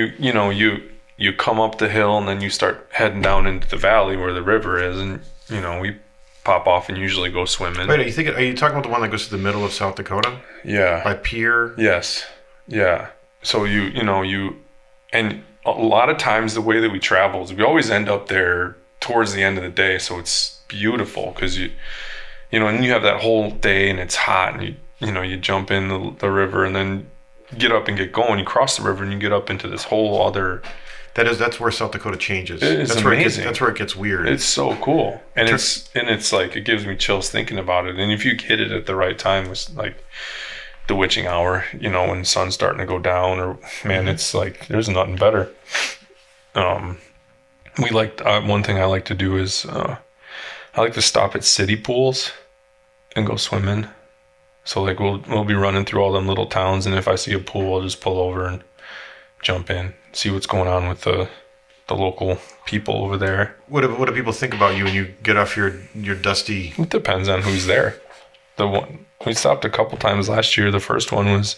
you come up the hill and then you start heading down into the valley where the river is, and we pop off and usually go swimming. Wait, are you talking about the one that goes to the middle of South Dakota? Yeah. By Pierre? Yes. Yeah. So and a lot of times the way that we travel is we always end up there towards the end of the day, so it's beautiful because and you have that whole day and it's hot, and you jump in the river and then get up and get going. You cross the river and you get up into this whole other. That's where South Dakota changes. It's amazing. That's where it gets weird. It's so cool, and it's like it gives me chills thinking about it. And if you hit it at the right time, it's like the witching hour, when the sun's starting to go down, or man, it's like there's nothing better. One thing I like to do is I like to stop at city pools and go swimming. So like we'll be running through all them little towns, and if I see a pool, I'll just pull over and jump in, see what's going on with the local people over there. What do people think about you when you get off your dusty? It depends on who's there. The one we stopped a couple times last year. The first one was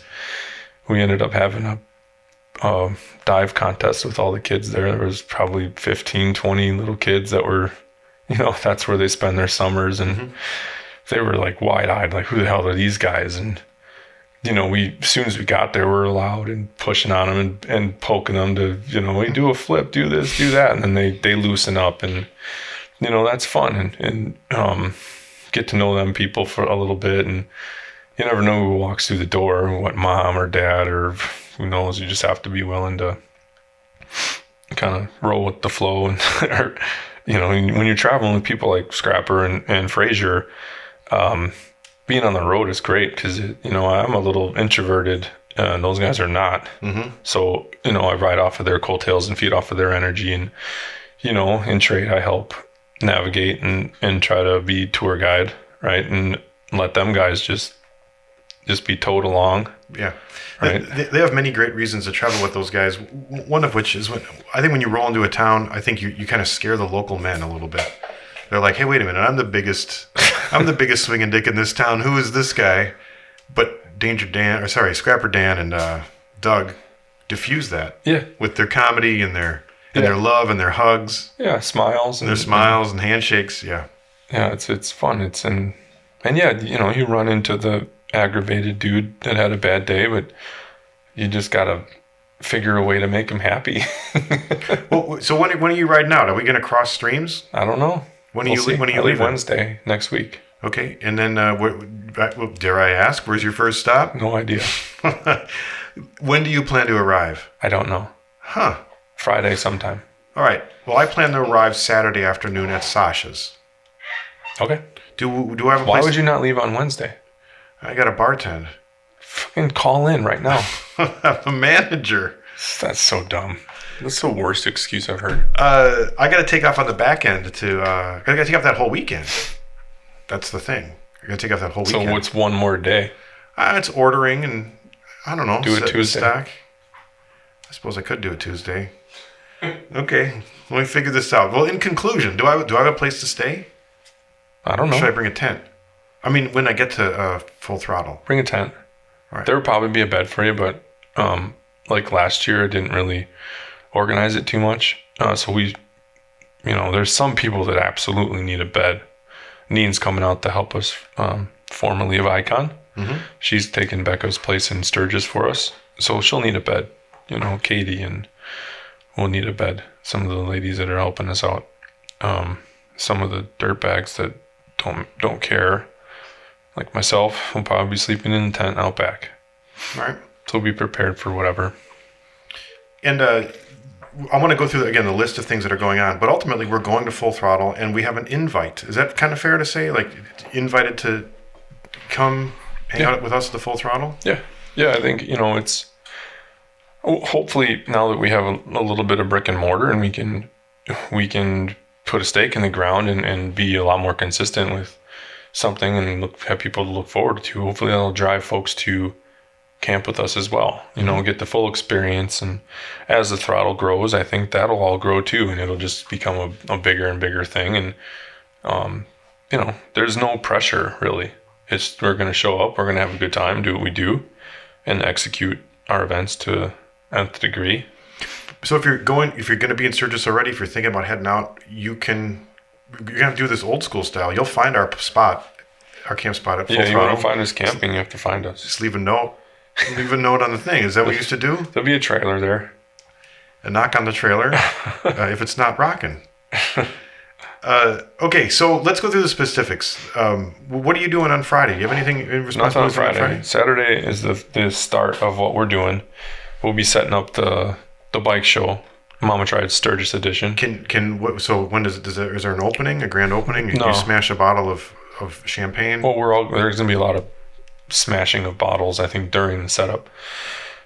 we ended up having a dive contest with all the kids there. There was probably 15, 20 little kids that were, that's where they spend their summers, and they were like wide-eyed, like who the hell are these guys? And as soon as we got there, we were loud and pushing on them and poking them to, we do a flip, do this, do that. And then they loosen up, and, that's fun. And get to know them people for a little bit. And you never know who walks through the door, what mom or dad, or who knows. You just have to be willing to kind of roll with the flow. And, when you're traveling with people like Scrapper and Frazier, being on the road is great because, I'm a little introverted and those guys are not. Mm-hmm. So, I ride off of their coattails and feed off of their energy. And, in trade, I help navigate and try to be tour guide, right? And let them guys just be towed along. Yeah. Right. They have many great reasons to travel with those guys. One of which is when you roll into a town, I think you kind of scare the local men a little bit. They're like, hey, wait a minute, I'm the biggest swinging dick in this town. Who is this guy? But Scrapper Dan and Doug diffuse that. Yeah. With their comedy and their love and their hugs. Yeah, smiles. And their smiles and handshakes, yeah. Yeah, it's fun. And yeah, you run into the aggravated dude that had a bad day, but you just got to figure a way to make him happy. Well, so when are you riding out? Are we going to cross streams? I don't know. When are you leaving? Wednesday next week. Okay, and then dare I ask, where's your first stop? No idea. When do you plan to arrive? I don't know. Huh. Friday sometime. All right. Well, I plan to arrive Saturday afternoon at Sasha's. Okay. Do I have a place? Why would you not leave on Wednesday? I got a bartend. Fucking call in right now. I'm a manager. That's so dumb. That's the worst excuse I've heard. I got to take off on the back end I got to take off that whole weekend. That's the thing. I got to take off that whole weekend. So what's one more day? It's ordering and, I don't know. Do it Tuesday. Stock. I suppose I could do it Tuesday. Okay. Let me figure this out. Well, in conclusion, do I have a place to stay? I don't know. Should I bring a tent? I mean, when I get to Full Throttle. Bring a tent. All right. There would probably be a bed for you, but like last year, I didn't really organize it too much. So we, there's some people that absolutely need a bed. Neen's coming out to help us, formerly of Icon. Mm-hmm. She's taking Becca's place in Sturgis for us. So she'll need a bed. Katie and will need a bed. Some of the ladies that are helping us out. Some of the dirtbags that don't care, like myself, will probably be sleeping in the tent out back. All right. So be prepared for whatever. And I want to go through, again, the list of things that are going on. But ultimately, we're going to Full Throttle, and we have an invite. Is that kind of fair to say? Like, invited to come hang out with us at the Full Throttle? Yeah. Yeah, I think, it's... Hopefully, now that we have a little bit of brick and mortar and we can put a stake in the ground and be a lot more consistent with something and have people to look forward to. Hopefully that'll drive folks to camp with us as well, get the full experience. And as the throttle grows, I think that'll all grow too, and it'll just become a bigger and bigger thing. And there's no pressure really. We're going to show up, we're going to have a good time, do what we do, and execute our events to nth degree. So if you're going to be in Sturgis already, if you're thinking about heading out, you're going to do this old school style. You'll find our camp spot at full throttle. You want to find us camping, you have to find us. Just leave a note. Leave a note on the thing. Is that what you used to do? There'll be a trailer there. A knock on the trailer if it's not rocking. Okay, so let's go through the specifics. What are you doing on Friday? Do you have anything Nothing on Friday. Saturday is the start of what we're doing. We'll be setting up the bike show, Mama Tried Sturgis edition. So when is there an opening, a grand opening? No. You smash a bottle of champagne? Well, there's gonna be a lot of smashing of bottles, I think, during the setup.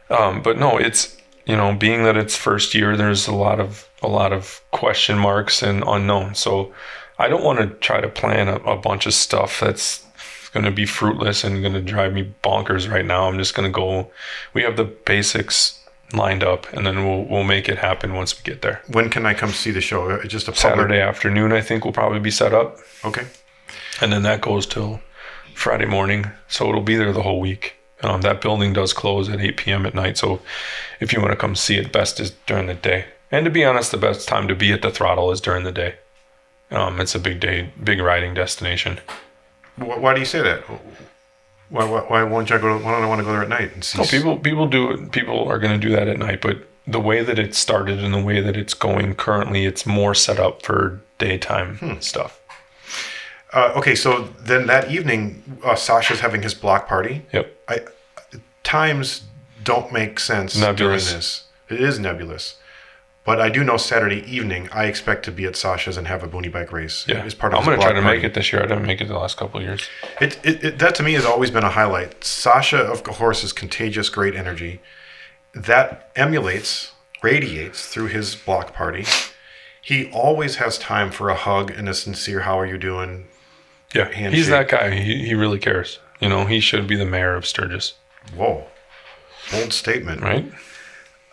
But no, it's being that it's first year, there's a lot of question marks and unknowns. So I don't want to try to plan a bunch of stuff that's going to be fruitless and going to drive me bonkers right now. I'm just going to go. We have the basics lined up, and then we'll make it happen once we get there. When can I come see the show? Just a Saturday afternoon, I think, will probably be set up. Okay. And then that goes till Friday morning, so it'll be there the whole week. That building does close at 8 p.m. at night, so if you want to come see it, best is during the day. And to be honest, the best time to be at the throttle is during the day. It's a big day, big riding destination. Why do you say that? Why won't you go? Why don't I want to go there at night and see? No, people do it. People are going to do that at night, but the way that it started and the way that it's going currently, it's more set up for daytime stuff. Okay, so then that evening, Sasha's having his block party. Yep. Times don't make sense nebulous. During this. It is nebulous. But I do know Saturday evening, I expect to be at Sasha's and have a boonie bike race. Yeah. As part of I'm going to try to party. make it this year. I didn't make it the last couple of years. That to me has always been a highlight. Sasha, of course, is contagious, great energy. That radiates through his block party. He always has time for a hug and a sincere, how are you doing? Yeah, handshake. He's that guy. He really cares. He should be the mayor of Sturgis. Whoa. Bold statement. Right?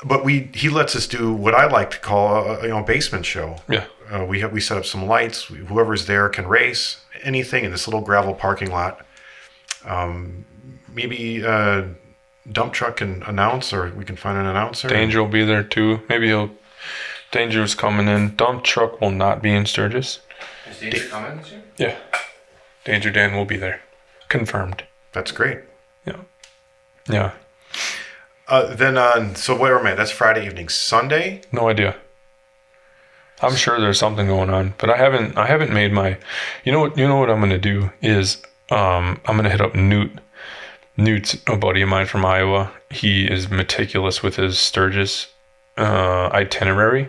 But he lets us do what I like to call a basement show. Yeah. We set up some lights. Whoever's there can race anything in this little gravel parking lot. Maybe dump truck can announce, or we can find an announcer. Danger will be there too. Danger's coming in. Dump truck will not be in Sturgis. Is Danger coming this year? Yeah. Danger Dan will be there. Confirmed. That's great. Yeah. So where am I? That's Friday evening. Sunday? No idea. I'm sure there's something going on, but I haven't made my. You know what I'm gonna do is I'm gonna hit up Newt. Newt's a buddy of mine from Iowa. He is meticulous with his Sturgis itinerary,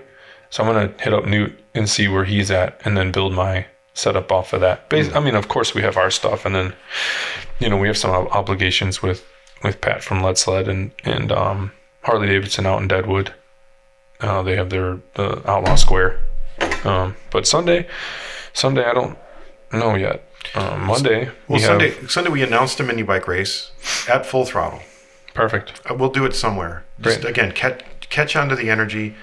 so I'm gonna hit up Newt and see where he's at, and then build my setup off of that. I mean, of course we have our stuff, and then we have some obligations with Pat from Lead Sled and Harley Davidson out in Deadwood. They have the Outlaw Square. But Sunday I don't know yet. Monday Sunday we announced a mini bike race at full throttle. Perfect. We'll do it somewhere. Just again, catch onto the energy.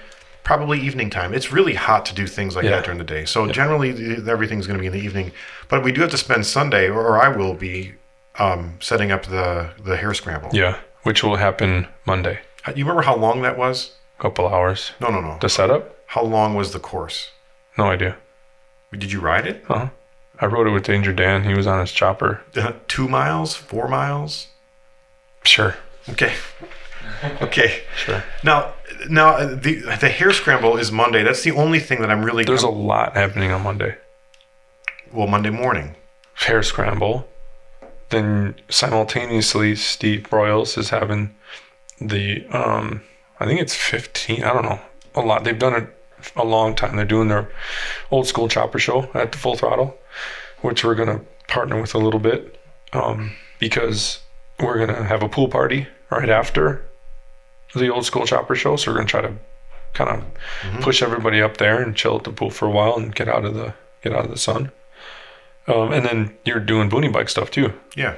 Probably evening time. It's really hot to do things like that during the day. So generally everything's going to be in the evening. But we do have to spend Sunday, or I will be setting up the hair scramble. Yeah, which will happen Monday. You remember how long that was? A couple hours. No. The setup? How long was the course? No idea. Did you ride it? Uh-huh. I rode it with Danger Dan. He was on his chopper. 2 miles? 4 miles? Sure. Okay. Sure. Now the hair scramble is Monday. That's the only thing that I'm really. There's a lot happening on Monday. Well, Monday morning. Hair scramble. Then simultaneously, Steve Broyles is having the I think it's 15. I don't know. A lot. They've done it a long time. They're doing their old school chopper show at the Full Throttle, which we're gonna partner with a little bit because we're gonna have a pool party right after the old school chopper show. So we're gonna try to kind of push everybody up there and chill at the pool for a while and get out of the sun. And then you're doing boonie bike stuff too. Yeah.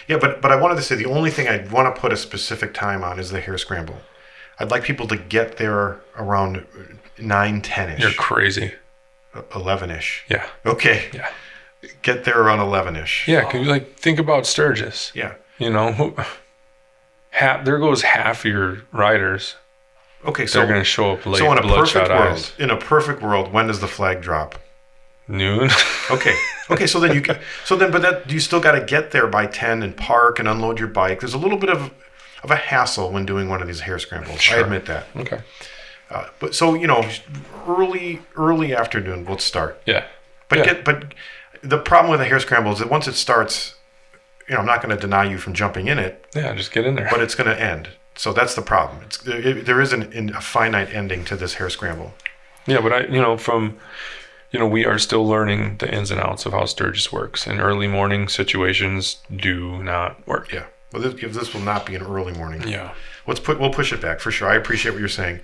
Yeah, but I wanted to say the only thing I want to put a specific time on is the hare scramble. I'd like people to get there around 9, 10-ish. You're crazy. 11-ish. Yeah. Okay. Yeah. Get there around 11-ish. Yeah, because like think about Sturgis. Yeah. You know, there goes half your riders. Okay, so they're going to show up late. So in a bloodshot perfect world, when does the flag drop? Noon. Okay. So then but you still got to get there by 10 and park and unload your bike. There's a little bit of a hassle when doing one of these hare scrambles. Sure. I admit that. Okay. But so early afternoon we'll start. Yeah. But the problem with the hare scramble is that once it starts, I'm not going to deny you from jumping in it. Yeah, just get in there. But it's going to end. So that's the problem. There is a finite ending to this hare scramble. Yeah, but we are still learning the ins and outs of how Sturgis works, and early morning situations do not work. Yeah. Well, this will not be an early morning. Yeah. We'll push it back for sure. I appreciate what you're saying.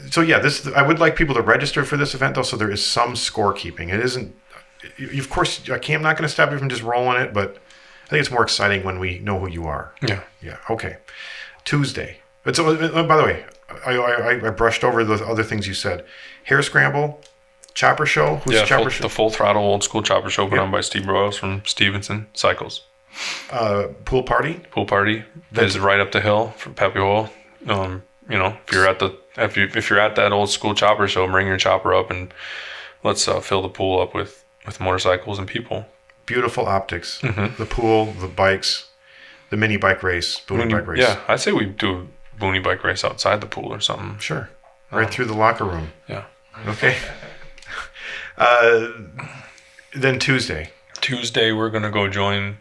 So yeah, I would like people to register for this event though, so there is some scorekeeping. It isn't. Of course, I'm not going to stop you from just rolling it, but I think it's more exciting when we know who you are. Yeah. Yeah. Okay. Tuesday. But so, by the way, I brushed over the other things you said. Hare scramble, chopper show. Who's chopper show? The full throttle old school chopper show put on by Steve Royals from Stevenson Cycles. Pool party. Pool party is right up the hill from Pepe Hole. If you're at that old school chopper show, bring your chopper up and let's fill the pool up with motorcycles and people. Beautiful optics. Mm-hmm. The pool, the bikes, the mini bike race, boonie bike race. Yeah, I'd say we do a boonie bike race outside the pool or something. Sure. Right through the locker room. Yeah. Okay. Then Tuesday. Tuesday, we're going to go join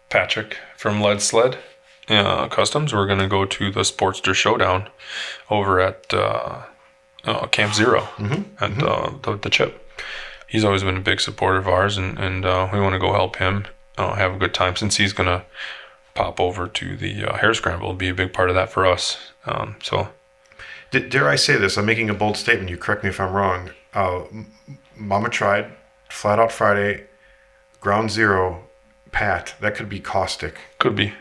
Patrick from Lead Sled Customs. We're going to go to the Sportster Showdown over at Camp Zero at the Chip. He's always been a big supporter of ours, and we want to go help him have a good time since he's going to pop over to the hare scramble. It'll be a big part of that for us. Dare I say this? I'm making a bold statement. You correct me if I'm wrong. Mama tried, Flat Out Friday, Ground Zero, Pat. That could be caustic. Could be.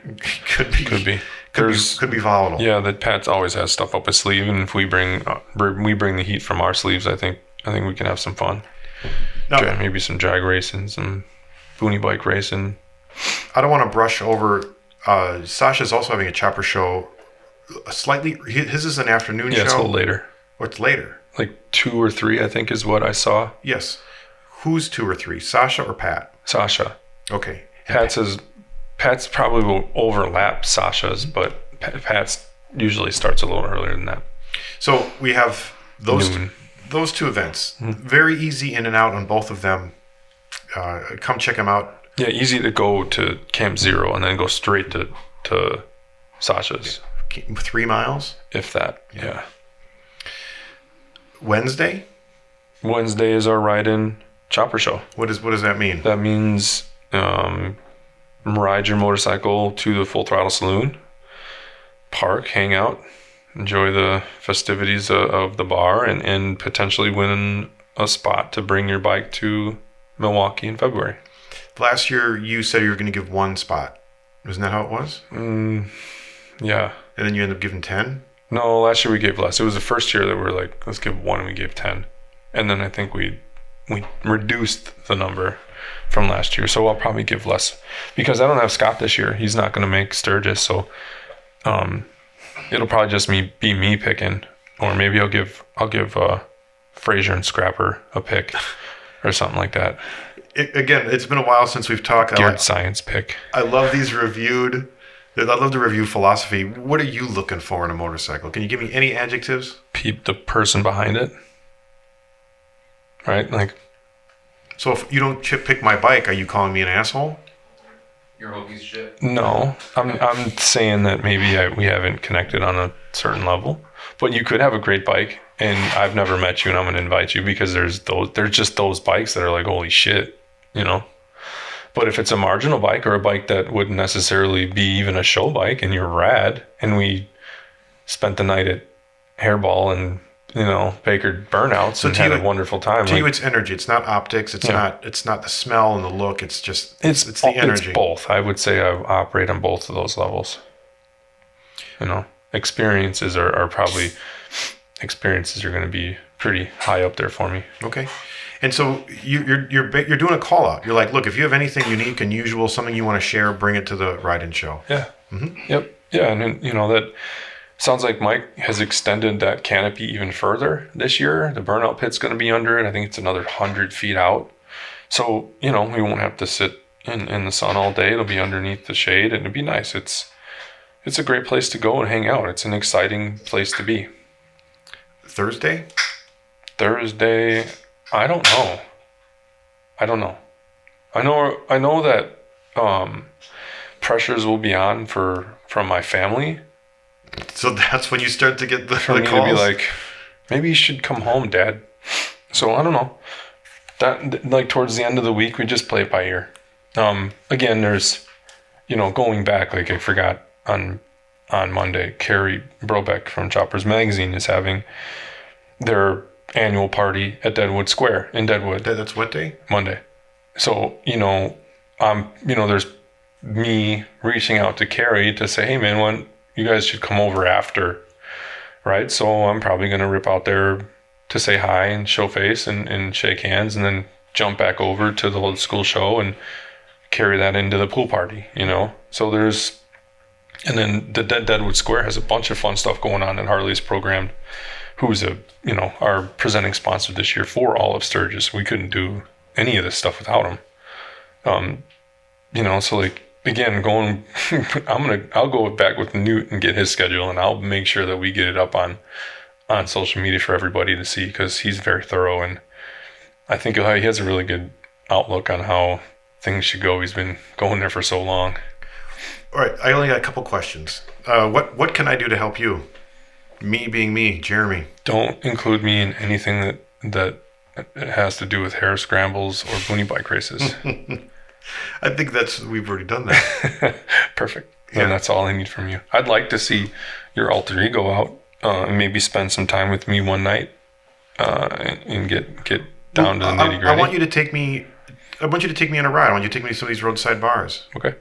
Could be volatile. Yeah, that Pat always has stuff up his sleeve, and if we bring the heat from our sleeves, I think we can have some fun. No. Maybe some drag racing, some boonie bike racing. I don't want to brush over. Sasha's also having a chopper show. His is an afternoon show. Yeah, it's a little later. Or it's later. Like 2 or 3, I think, is what I saw. Yes. Who's 2 or 3? Sasha or Pat? Sasha. Okay. Pat's probably will overlap Sasha's, but Pat's usually starts a little earlier than that. So we have those Noon. Those 2 events. Very easy in and out on both of them. Come check them out. Yeah, easy to go to Camp Zero and then go straight to Sasha's. 3 miles? If that, yeah. Wednesday is our ride-in chopper show. What does that mean? That means ride your motorcycle to the Full Throttle Saloon, park, hang out, enjoy the festivities of the bar, and potentially win a spot to bring your bike to Milwaukee in February. Last year, you said you were going to give 1 spot. Isn't that how it was? Yeah. And then you end up giving 10? No, last year we gave less. It was the first year that we were like, let's give 1, and we gave 10. And then I think we reduced the number from last year. So I'll probably give less because I don't have Scott this year. He's not going to make Sturgis. So it'll probably just be me picking, or maybe I'll give Fraser and Scrapper a pick or something like that. Again, it's been a while since we've talked. Geared science pick. I love these reviewed. I love the review philosophy. What are you looking for in a motorcycle? Can you give me any adjectives? The person behind it. Right? Like. So if you don't pick my bike, are you calling me an asshole? You're a piece of shit. No, I'm saying that maybe we haven't connected on a certain level, but you could have a great bike, and I've never met you, and I'm going to invite you because there's just those bikes that are like, holy shit, But if it's a marginal bike or a bike that wouldn't necessarily be even a show bike, and you're rad, and we spent the night at hairball and Baker burnouts and had a wonderful time. To you, it's energy. It's not optics. It's not the smell and the look. It's just it's the energy. It's both. I would say I operate on both of those levels. Experiences are probably going to be pretty high up there for me. Okay. And so you're doing a call out. You're like, look, if you have anything unique, unusual, something you want to share, bring it to the ride-in show. Yeah. Mm-hmm. Yep. Yeah, and then, that sounds like Mike has extended that canopy even further this year. The burnout pit's going to be under it. I think it's another 100 feet out. So, we won't have to sit in the sun all day. It'll be underneath the shade, and it'll be nice. It's a great place to go and hang out. It's an exciting place to be. Thursday, I don't know. I know that pressures will be on from my family. So that's when you start to get the calls? To be like, maybe you should come home, Dad. So I don't know. That like towards the end of the week, we just play it by ear. Again, there's, going back, like I forgot on Monday, Carrie Brobeck from Choppers Magazine is having their annual party at Deadwood Square in Deadwood. That's what day? Monday. So, there's me reaching out to Carrie to say, hey man, you guys should come over after, right? So I'm probably going to rip out there to say hi and show face and shake hands, and then jump back over to the old school show and carry that into the pool party, So and then the Deadwood Square has a bunch of fun stuff going on, and Harley's programmed, who's our presenting sponsor this year for all of Sturgis. We couldn't do any of this stuff without him. So like, again, I'll go back with Newt and get his schedule, and I'll make sure that we get it up on social media for everybody to see, because he's very thorough, and I think he has a really good outlook on how things should go. He's been going there for so long. All right, I only got a couple questions. What can I do to help you? Me being me, Jeremy. Don't include me in anything that has to do with hair scrambles or boonie bike races. I think we've already done that. Perfect. Yeah. And that's all I need from you. I'd like to see your alter ego out and maybe spend some time with me one night and get down to the nitty gritty. I want you to take me on a ride. I want you to take me to some of these roadside bars. Okay.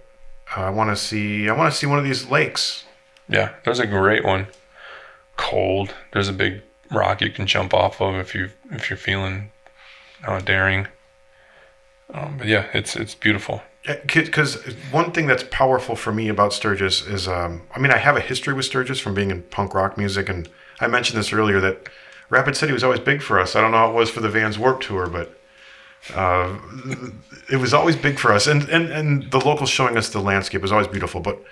I want to see one of these lakes. Yeah, there's a great one. Cold. There's a big rock you can jump off of if you're feeling daring. But yeah, it's beautiful. Because one thing that's powerful for me about Sturgis is, I have a history with Sturgis from being in punk rock music, and I mentioned this earlier that Rapid City was always big for us. I don't know how it was for the Vans Warped Tour, but it was always big for us, and the locals showing us the landscape was always beautiful. But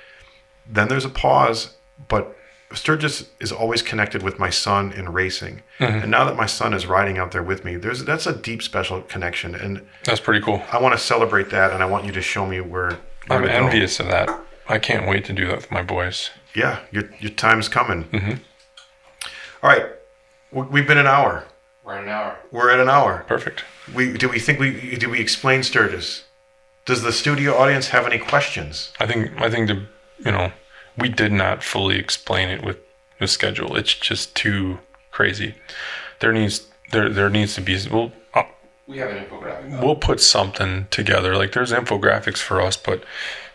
then there's a pause. But Sturgis is always connected with my son in racing, and now that my son is riding out there with me, that's a deep, special connection, and that's pretty cool. I want to celebrate that, and I want you to show me where I'm envious of that. I can't wait to do that with my boys. Yeah, your time's coming. Mm-hmm. All right, we've been an hour. We're at an hour. Perfect. Do we explain Sturgis? Does the studio audience have any questions? I think we did not fully explain it with the schedule. It's just too crazy. There needs to be. We have an infographic. We'll put something together. Like there's infographics for us, but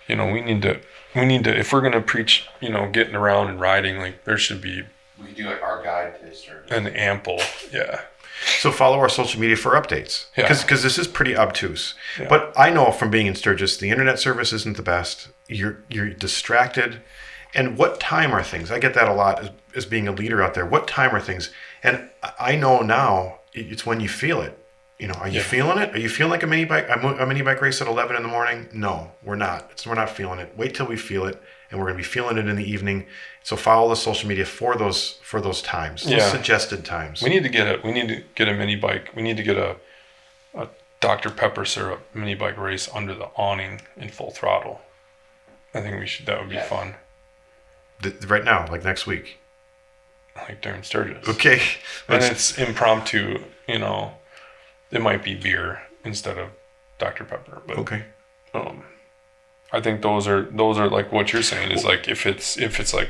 we need to. If we're gonna preach, getting around and riding, like there should be. We can do like our guide to Sturgis. An ample, yeah. So follow our social media for updates, because this is pretty obtuse. Yeah. But I know from being in Sturgis, the internet service isn't the best. You're distracted. And what time are things? I get that a lot as being a leader out there. What time are things? And I know now it's when you feel it. Are you feeling it? Are you feeling like a mini bike race at 11 in the morning? No, we're not. We're not feeling it. Wait till we feel it, and we're going to be feeling it in the evening. So follow the social media for those times, those suggested times. We need to get a mini bike. We need to get a Dr. Pepper syrup mini bike race under the awning in full throttle. I think we should. That would be fun. Right now, like next week. Like during Sturgis. Okay. And it's impromptu, it might be beer instead of Dr. Pepper. But okay. I think those are like what you're saying is like if it's like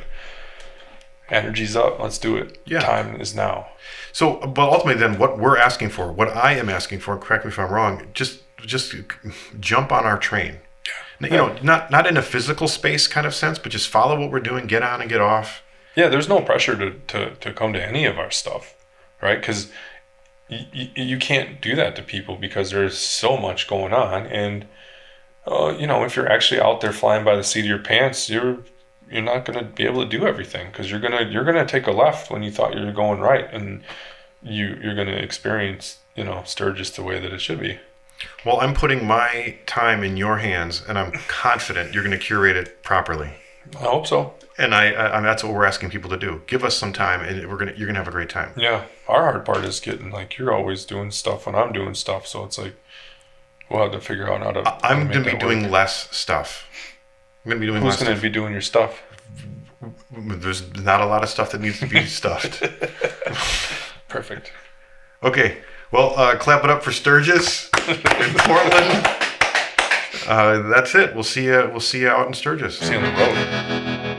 Energy's up. Let's do it. Yeah. Time is now. So, but ultimately, then, what we're asking for, what I am asking for, correct me if I'm wrong, just jump on our train. You know, not in a physical space kind of sense, but just follow what we're doing, get on and get off. Yeah, there's no pressure to come to any of our stuff, right? Because you can't do that to people because there's so much going on, and you know, if you're actually out there flying by the seat of your pants, you're not going to be able to do everything because you're gonna take a left when you thought you were going right, and you're going to experience, you know, Sturgis the way that it should be. Well, I'm putting my time in your hands, and I'm confident you're going to curate it properly. I hope so. And I that's what we're asking people to do. Give us some time, and you're gonna have a great time. Yeah, our hard part is getting, like, you're always doing stuff when I'm doing stuff, so it's like we'll have to figure out how to. I'm going to be doing less stuff. I'm going to be doing Who's less going to stuff. be doing your stuff? There's not a lot of stuff that needs to be stuffed. Perfect. Okay, well, clap it up for Sturgis in Portland. That's it. We'll see you out in Sturgis. See you on the road.